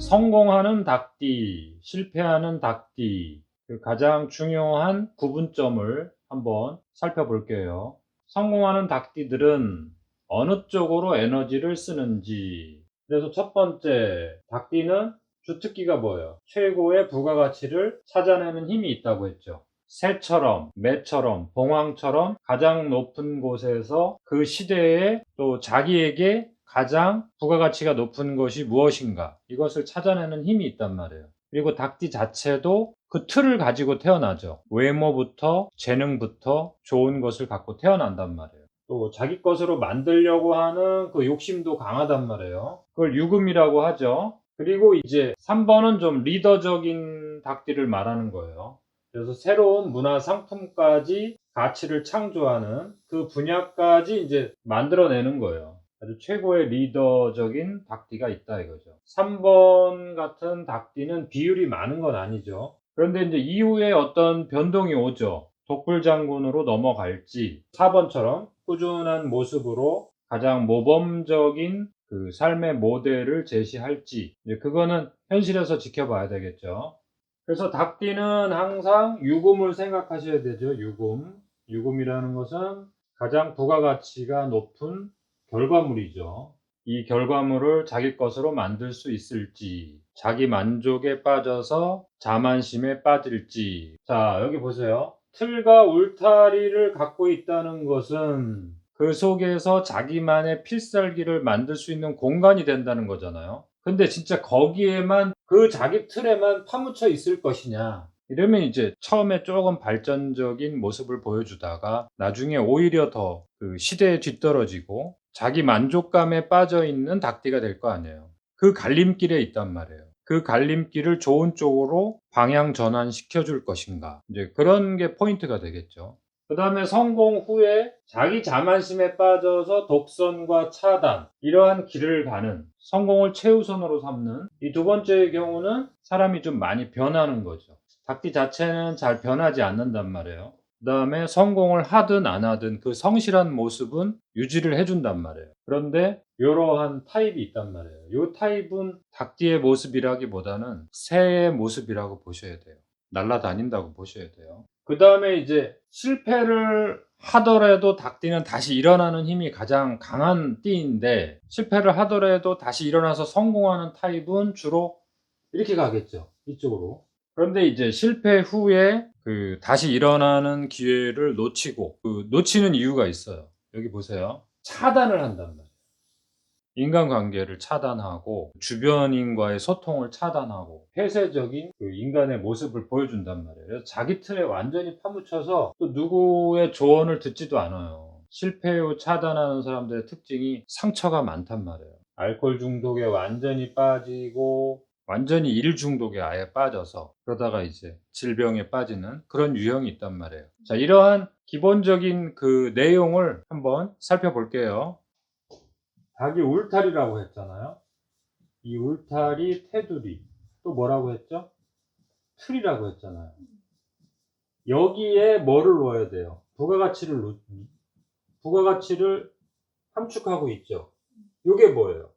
성공하는 닭띠, 실패하는 닭띠, 그 가장 중요한 구분점을 한번 살펴볼게요. 성공하는 닭띠들은 어느 쪽으로 에너지를 쓰는지. 그래서 첫 번째, 닭띠는 주특기가 뭐예요? 최고의 부가가치를 찾아내는 힘이 있다고 했죠. 새처럼, 매처럼, 봉황처럼 가장 높은 곳에서 그 시대에 또 자기에게 가장 부가가치가 높은 것이 무엇인가, 이것을 찾아내는 힘이 있단 말이에요. 그리고 닭띠 자체도 그 틀을 가지고 태어나죠. 외모부터 재능부터 좋은 것을 갖고 태어난단 말이에요. 또 자기 것으로 만들려고 하는 그 욕심도 강하단 말이에요. 그걸 유금이라고 하죠. 그리고 이제 3번은 좀 리더적인 닭띠를 말하는 거예요. 그래서 새로운 문화 상품까지 가치를 창조하는 그 분야까지 이제 만들어내는 거예요. 아주 최고의 리더적인 닭띠가 있다 이거죠. 3번 같은 닭띠는 비율이 많은 건 아니죠. 그런데 이제 이후에 어떤 변동이 오죠. 독불장군으로 넘어갈지, 4번처럼 꾸준한 모습으로 가장 모범적인 그 삶의 모델을 제시할지, 이제 그거는 현실에서 지켜봐야 되겠죠. 그래서 닭띠는 항상 유금을 생각하셔야 되죠. 유금. 유금이라는 것은 가장 부가가치가 높은 결과물이죠. 이 결과물을 자기 것으로 만들 수 있을지, 자기 만족에 빠져서 자만심에 빠질지. 자, 여기 보세요. 틀과 울타리를 갖고 있다는 것은 그 속에서 자기만의 필살기를 만들 수 있는 공간이 된다는 거잖아요. 근데 진짜 거기에만, 그 자기 틀에만 파묻혀 있을 것이냐, 이러면 이제 처음에 조금 발전적인 모습을 보여주다가 나중에 오히려 더 그 시대에 뒤떨어지고 자기 만족감에 빠져 있는 닭띠가 될 거 아니에요. 그 갈림길에 있단 말이에요. 그 갈림길을 좋은 쪽으로 방향 전환시켜 줄 것인가, 이제 그런 게 포인트가 되겠죠. 그 다음에 성공 후에 자기 자만심에 빠져서 독선과 차단, 이러한 길을 가는, 성공을 최우선으로 삼는 이 두 번째의 경우는 사람이 좀 많이 변하는 거죠. 닭띠 자체는 잘 변하지 않는단 말이에요. 그 다음에 성공을 하든 안 하든 그 성실한 모습은 유지를 해준단 말이에요. 그런데 이러한 타입이 있단 말이에요. 이 타입은 닭띠의 모습이라기보다는 새의 모습이라고 보셔야 돼요. 날아다닌다고 보셔야 돼요. 그 다음에 이제 실패를 하더라도 닭띠는 다시 일어나는 힘이 가장 강한 띠인데, 실패를 하더라도 다시 일어나서 성공하는 타입은 주로 이렇게 가겠죠. 이쪽으로. 그런데 이제 실패 후에 그 다시 일어나는 기회를 놓치고, 그 놓치는 이유가 있어요. 여기 보세요. 차단을 한단 말이에요. 인간관계를 차단하고 주변인과의 소통을 차단하고 폐쇄적인 그 인간의 모습을 보여준단 말이에요. 그래서 자기 틀에 완전히 파묻혀서 또 누구의 조언을 듣지도 않아요. 실패 후 차단하는 사람들의 특징이 상처가 많단 말이에요. 알코올 중독에 완전히 빠지고 완전히 일 중독에 아예 빠져서 그러다가 이제 질병에 빠지는 그런 유형이 있단 말이에요. 자, 이러한 기본적인 그 내용을 한번 살펴볼게요. 닭이 울타리라고 했잖아요. 이 울타리, 테두리, 또 뭐라고 했죠? 틀이라고 했잖아요. 여기에 뭐를 넣어야 돼요? 부가가치를 함축하고 있죠. 이게 뭐예요?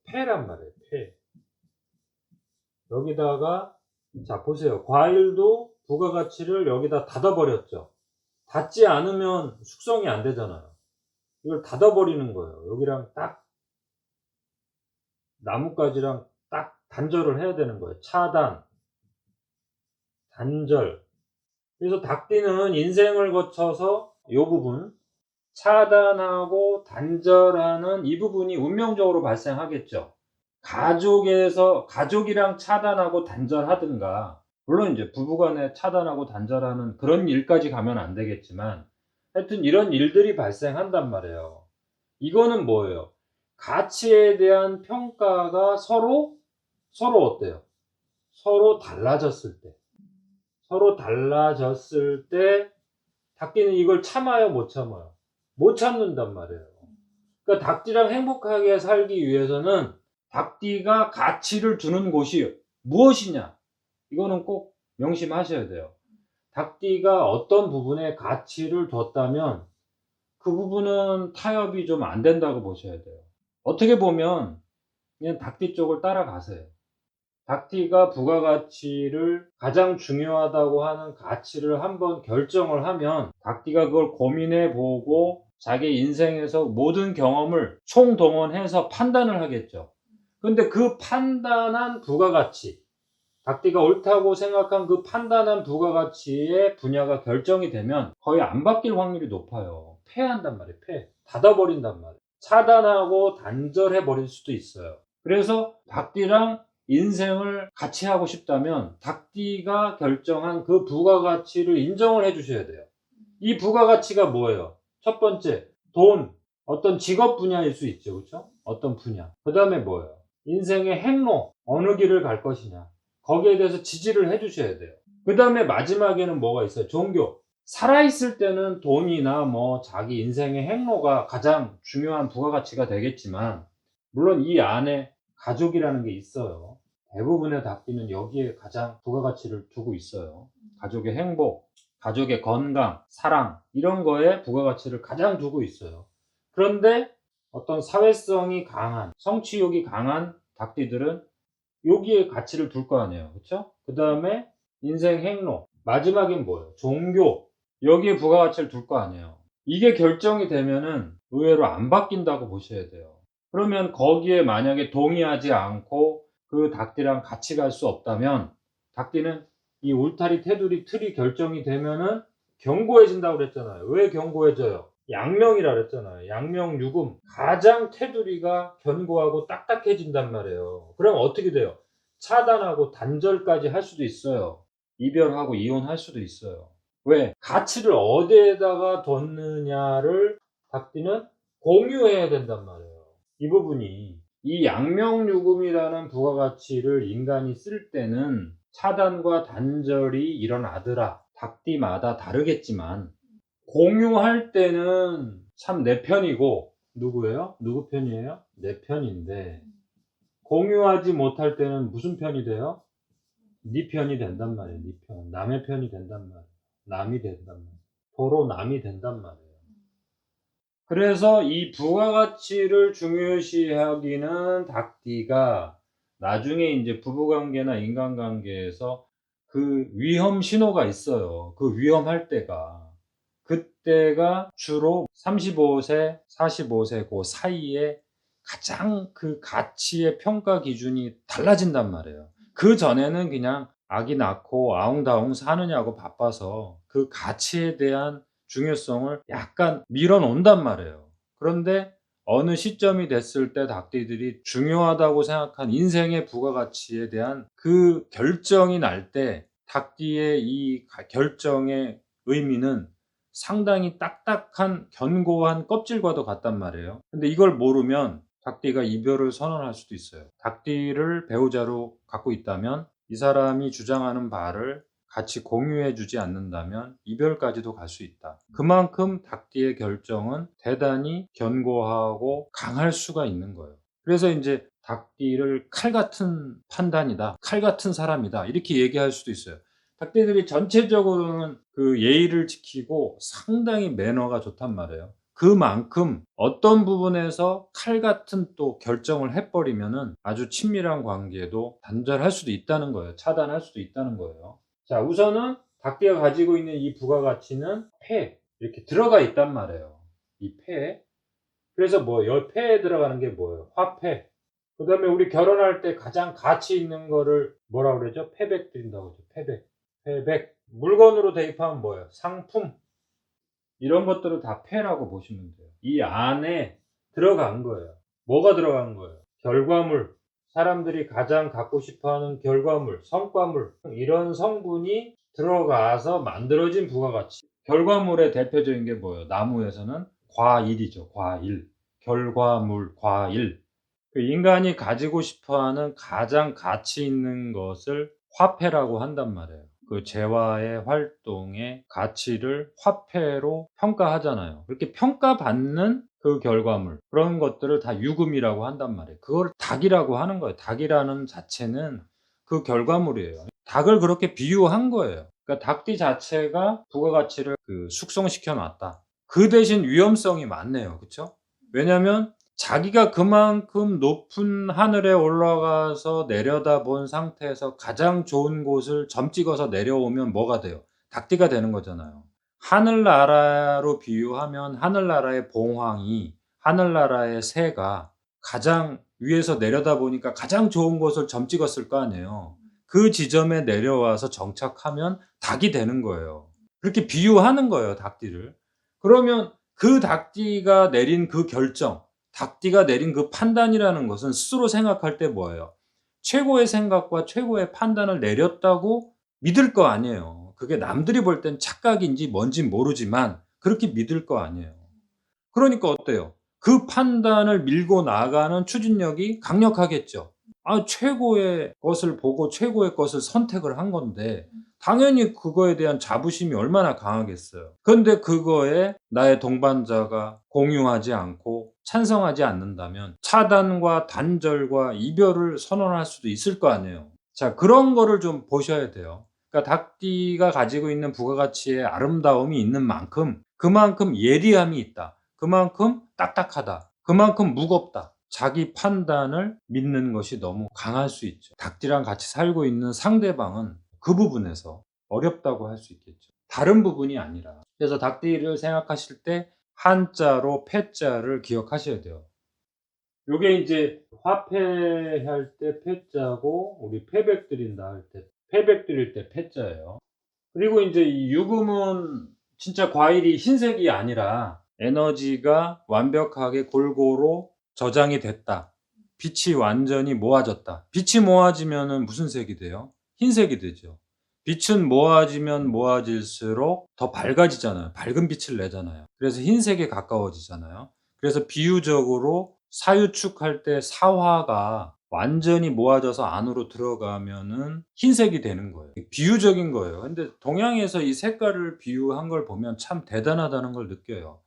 폐란 말이에요. 폐. 여기다가, 자 보세요. 과일도 부가가치를 여기다 닫아버렸죠. 닫지 않으면 숙성이 안 되잖아요. 이걸 닫아버리는 거예요. 여기랑 딱 나뭇가지랑 딱 단절을 해야 되는 거예요. 차단, 단절. 그래서 닭띠는 인생을 거쳐서 이 부분, 차단하고 단절하는 이 부분이 운명적으로 발생하겠죠. 가족이랑 차단하고 단절하든가, 물론 이제 부부간에 차단하고 단절하는 그런 일까지 가면 안 되겠지만, 하여튼 이런 일들이 발생한단 말이에요. 이거는 뭐예요? 가치에 대한 평가가 서로 어때요? 서로 달라졌을 때. 서로 달라졌을 때 닭띠는 이걸 참아요, 못 참아요? 못 참는단 말이에요. 그러니까 닭띠랑 행복하게 살기 위해서는 닭띠가 가치를 두는 곳이 무엇이냐, 이거는 꼭 명심하셔야 돼요. 닭띠가 어떤 부분에 가치를 뒀다면 그 부분은 타협이 좀 안 된다고 보셔야 돼요. 어떻게 보면 그냥 닭띠 쪽을 따라가세요. 닭띠가 부가가치를 가장 중요하다고 하는 가치를 한번 결정을 하면 닭띠가 그걸 고민해 보고 자기 인생에서 모든 경험을 총동원해서 판단을 하겠죠. 근데 그 판단한 부가가치, 닭띠가 옳다고 생각한 그 판단한 부가가치의 분야가 결정이 되면 거의 안 바뀔 확률이 높아요. 패한단 말이에요. 패. 닫아버린단 말이에요. 차단하고 단절해 버릴 수도 있어요. 그래서 닭띠랑 인생을 같이 하고 싶다면 닭띠가 결정한 그 부가가치를 인정을 해 주셔야 돼요. 이 부가가치가 뭐예요? 첫 번째, 돈, 어떤 직업 분야일 수 있죠. 그렇죠? 어떤 분야. 그 다음에 뭐예요? 인생의 행로, 어느 길을 갈 것이냐. 거기에 대해서 지지를 해 주셔야 돼요. 그 다음에 마지막에는 뭐가 있어요? 종교. 살아있을 때는 돈이나 뭐 자기 인생의 행로가 가장 중요한 부가가치가 되겠지만, 물론 이 안에 가족이라는 게 있어요. 대부분의 닭띠는 여기에 가장 부가가치를 두고 있어요. 가족의 행복, 가족의 건강, 사랑, 이런 거에 부가가치를 가장 두고 있어요. 그런데 어떤 사회성이 강한, 성취욕이 강한 닭띠들은 여기에 가치를 둘 거 아니에요. 그렇죠? 그 다음에 인생 행로, 마지막엔 뭐예요? 종교, 여기에 부가가치를 둘 거 아니에요. 이게 결정이 되면은 의외로 안 바뀐다고 보셔야 돼요. 그러면 거기에 만약에 동의하지 않고 그 닭띠랑 같이 갈 수 없다면 닭띠는 이 울타리 테두리 틀이 결정이 되면은 견고해진다고 그랬잖아요. 왜 견고해져요? 양명이라 그랬잖아요. 양명유금. 가장 테두리가 견고하고 딱딱해진단 말이에요. 그럼 어떻게 돼요? 차단하고 단절까지 할 수도 있어요. 이별하고 이혼할 수도 있어요. 왜? 가치를 어디에다가 뒀느냐를 닭띠는 공유해야 된단 말이에요. 이 부분이, 이 양명유금이라는 부가가치를 인간이 쓸 때는 차단과 단절이 일어나더라. 닭띠마다 다르겠지만 공유할 때는 참 내 편이고, 누구예요? 누구 편이에요? 내 편인데, 공유하지 못할 때는 무슨 편이 돼요? 네 편이 된단 말이에요. 네 편. 남의 편이 된단 말이에요. 남이 된단 말이에요. 도로 남이 된단 말이에요. 그래서 이 부가가치를 중요시하기는 닭띠가 나중에 이제 부부관계나 인간관계에서 그 위험 신호가 있어요. 그 위험할 때가. 그때가 주로 35세, 45세 그 사이에 가장 그 가치의 평가 기준이 달라진단 말이에요. 그 전에는 그냥 아기 낳고 아웅다웅 사느냐고 바빠서 그 가치에 대한 중요성을 약간 밀어 놓는단 말이에요. 그런데 어느 시점이 됐을 때 닭띠들이 중요하다고 생각한 인생의 부가가치에 대한 그 결정이 날 때 닭띠의 이 결정의 의미는 상당히 딱딱한 견고한 껍질과도 같단 말이에요. 근데 이걸 모르면 닭띠가 이별을 선언할 수도 있어요. 닭띠를 배우자로 갖고 있다면 이 사람이 주장하는 바를 같이 공유해 주지 않는다면 이별까지도 갈 수 있다. 그만큼 닭띠의 결정은 대단히 견고하고 강할 수가 있는 거예요. 그래서 이제 닭띠를 칼 같은 판단이다, 칼 같은 사람이다, 이렇게 얘기할 수도 있어요. 닭띠들이 전체적으로는 그 예의를 지키고 상당히 매너가 좋단 말이에요. 그만큼 어떤 부분에서 칼 같은 또 결정을 해버리면은 아주 친밀한 관계도 단절할 수도 있다는 거예요. 차단할 수도 있다는 거예요. 자, 우선은 닭띠가 가지고 있는 이 부가가치는 폐, 이렇게 들어가 있단 말이에요. 이 폐. 그래서 뭐, 여 폐에 들어가는 게 뭐예요? 화폐. 그 다음에 우리 결혼할 때 가장 가치 있는 거를 뭐라고 그러죠? 패백 드린다고 하죠. 패백. 패백. 물건으로 대입하면 뭐예요? 상품. 이런 것들을 다 패라고 보시면 돼요. 이 안에 들어간 거예요. 뭐가 들어간 거예요? 결과물. 사람들이 가장 갖고 싶어 하는 결과물, 성과물, 이런 성분이 들어가서 만들어진 부가가치. 결과물의 대표적인 게 뭐예요? 나무에서는 과일이죠. 과일. 결과물, 과일. 그 인간이 가지고 싶어 하는 가장 가치 있는 것을 화폐라고 한단 말이에요. 그 재화의 활동의 가치를 화폐로 평가하잖아요. 그렇게 평가받는 그 결과물, 그런 것들을 다 유금이라고 한단 말이에요. 그걸 닭이라고 하는 거예요. 닭이라는 자체는 그 결과물이에요. 닭을 그렇게 비유한 거예요. 그러니까 닭띠 자체가 부가가치를 그 숙성시켜 놨다. 그 대신 위험성이 많네요. 그렇죠? 왜냐하면 자기가 그만큼 높은 하늘에 올라가서 내려다본 상태에서 가장 좋은 곳을 점 찍어서 내려오면 뭐가 돼요? 닭띠가 되는 거잖아요. 하늘나라로 비유하면 하늘나라의 봉황이, 하늘나라의 새가 가장 위에서 내려다보니까 가장 좋은 곳을 점 찍었을 거 아니에요. 그 지점에 내려와서 정착하면 닭이 되는 거예요. 그렇게 비유하는 거예요, 닭띠를. 그러면 그 닭띠가 내린 그 결정, 닭띠가 내린 그 판단이라는 것은 스스로 생각할 때 뭐예요? 최고의 생각과 최고의 판단을 내렸다고 믿을 거 아니에요. 그게 남들이 볼 땐 착각인지 뭔진 모르지만 그렇게 믿을 거 아니에요. 그러니까 어때요? 그 판단을 밀고 나가는 추진력이 강력하겠죠. 최고의 것을 보고 최고의 것을 선택을 한 건데 당연히 그거에 대한 자부심이 얼마나 강하겠어요. 그런데 그거에 나의 동반자가 공유하지 않고 찬성하지 않는다면 차단과 단절과 이별을 선언할 수도 있을 거 아니에요. 자, 그런 거를 좀 보셔야 돼요. 그러니까 닭띠가 가지고 있는 부가가치의 아름다움이 있는 만큼 그만큼 예리함이 있다. 그만큼 딱딱하다. 그만큼 무겁다. 자기 판단을 믿는 것이 너무 강할 수 있죠. 닭띠랑 같이 살고 있는 상대방은 그 부분에서 어렵다고 할 수 있겠죠. 다른 부분이 아니라. 그래서 닭띠를 생각하실 때 한자로 패자를 기억하셔야 돼요. 요게 이제 화폐할 때 패자고 우리 패백 드린다 할 때 패백 드릴 때 패자예요. 그리고 이제 이 유금은 진짜 과일이 흰색이 아니라 에너지가 완벽하게 골고루 저장이 됐다. 빛이 완전히 모아졌다. 빛이 모아지면은 무슨 색이 돼요? 흰색이 되죠. 빛은 모아지면 모아질수록 더 밝아지잖아요. 밝은 빛을 내잖아요. 그래서 흰색에 가까워지잖아요. 그래서 비유적으로 사유축할 때 사화가 완전히 모아져서 안으로 들어가면은 흰색이 되는 거예요. 비유적인 거예요. 근데 동양에서 이 색깔을 비유한 걸 보면 참 대단하다는 걸 느껴요.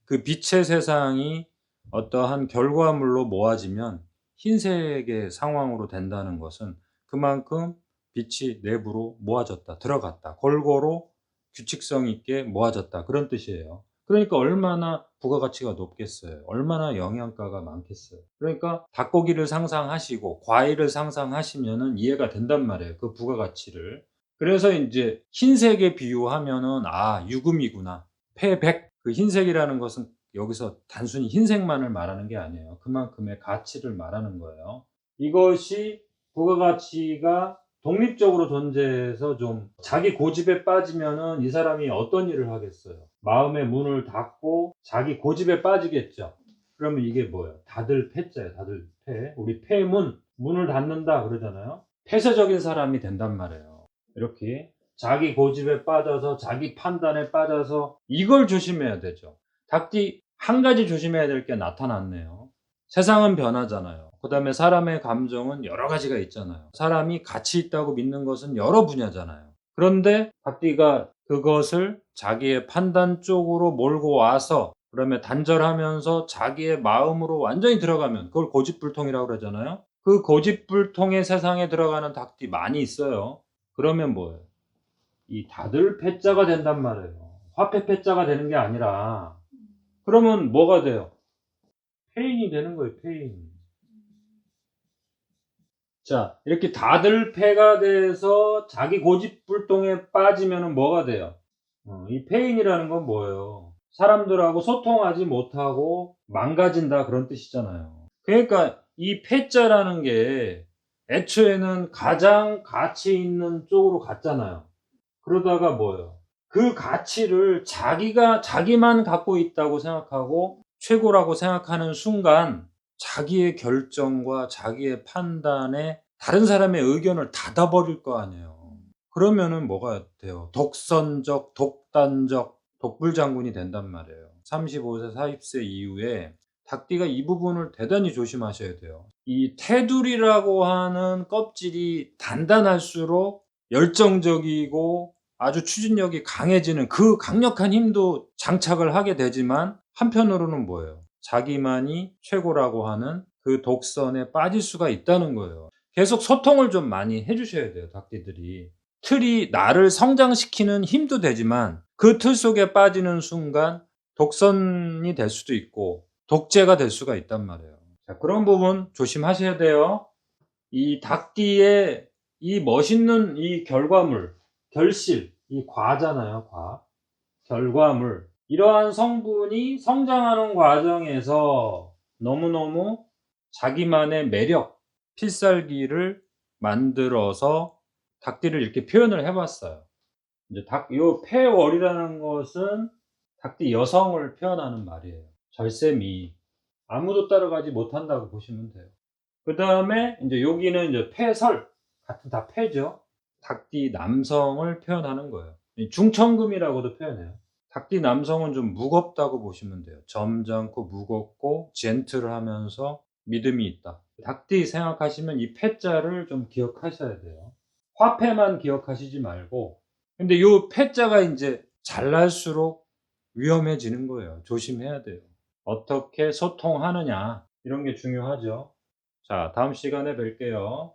그 빛의 세상이 어떠한 결과물로 모아지면 흰색의 상황으로 된다는 것은 그만큼 빛이 내부로 모아졌다, 들어갔다, 골고루 규칙성 있게 모아졌다, 그런 뜻이에요. 그러니까 얼마나 부가가치가 높겠어요. 얼마나 영양가가 많겠어요. 그러니까 닭고기를 상상하시고 과일을 상상하시면은 이해가 된단 말이에요, 그 부가가치를. 그래서 인제 흰색에 비유하면은 '아, 유금이구나. 패백.' 그 흰색이라는 것은 여기서 단순히 흰색만을 말하는 게 아니에요. 그만큼의 가치를 말하는 거예요. 이것이 부가가치가 독립적으로 존재해서 좀 자기 고집에 빠지면은 이 사람이 어떤 일을 하겠어요? 마음의 문을 닫고 자기 고집에 빠지겠죠. 그러면 이게 뭐예요? 닫을 패자예요. 닫을 패. 우리 패문, 문을 닫는다 그러잖아요. 폐쇄적인 사람이 된단 말이에요. 이렇게 자기 고집에 빠져서 자기 판단에 빠져서 이걸 조심해야 되죠. 닭띠 한 가지 조심해야 될 게 나타났네요. 세상은 변하잖아요. 그다음에 사람의 감정은 여러 가지가 있잖아요. 사람이 가치 있다고 믿는 것은 여러 분야잖아요. 그런데 닭띠가 그것을 자기의 판단 쪽으로 몰고 와서 그다음에 단절하면서 자기의 마음으로 완전히 들어가면 그걸 고집불통이라고 그러잖아요. 그 고집불통의 세상에 들어가는 닭띠 많이 있어요. 그러면 뭐예요? 이 다들 패자가 된단 말이에요. 화폐 패자가 되는 게 아니라 그러면 뭐가 돼요? 페인이 되는 거예요, 페인. 자, 이렇게 다들 패가 돼서 자기 고집불통에 빠지면은 뭐가 돼요? 이 페인이라는 건 뭐예요? 사람들하고 소통하지 못하고 망가진다, 그런 뜻이잖아요. 그러니까 이 패자라는 게 애초에는 가장 가치 있는 쪽으로 갔잖아요. 그러다가 뭐예요? 그 가치를 자기만 갖고 있다고 생각하고 최고라고 생각하는 순간 자기의 결정과 자기의 판단에 다른 사람의 의견을 닫아버릴 거 아니에요. 그러면은 뭐가 돼요? 독선적, 독단적, 독불장군이 된단 말이에요. 35세, 40세 이후에 닭띠가 이 부분을 대단히 조심하셔야 돼요. 이 테두리라고 하는 껍질이 단단할수록 열정적이고 아주 추진력이 강해지는 그 강력한 힘도 장착을 하게 되지만 한편으로는 뭐예요? 자기만이 최고라고 하는 그 독선에 빠질 수가 있다는 거예요. 계속 소통을 좀 많이 해 주셔야 돼요, 닭띠들이. 틀이 나를 성장시키는 힘도 되지만 그 틀 속에 빠지는 순간 독선이 될 수도 있고 독재가 될 수가 있단 말이에요. 자, 그런 부분 조심하셔야 돼요. 이 닭띠의 이 멋있는 이 결과물, 결실, 이 과잖아요, 과. 결과물. 이러한 성분이 성장하는 과정에서 너무너무 자기만의 매력, 필살기를 만들어서 닭띠를 이렇게 표현을 해 봤어요. 이제 요 폐월이라는 것은 닭띠 여성을 표현하는 말이에요. 절세미. 아무도 따라가지 못한다고 보시면 돼요. 그다음에 인제 여기는 이제 폐설, 같은 다 폐죠. 닭띠 남성을 표현하는 거예요. 이 중천금이라고도 표현해요. 닭띠 남성은 좀 무겁다고 보시면 돼요. 점잖고 무겁고 젠틀하면서 믿음이 있다. 닭띠 생각하시면 이 패자를 좀 기억하셔야 돼요. 화패만 기억하시지 말고. 근데 요 패자가 인제 잘날수록 위험해지는 거예요. 조심해야 돼요. 어떻게 소통하느냐 이런 게 중요하죠. 자, 다음 시간에 뵐게요.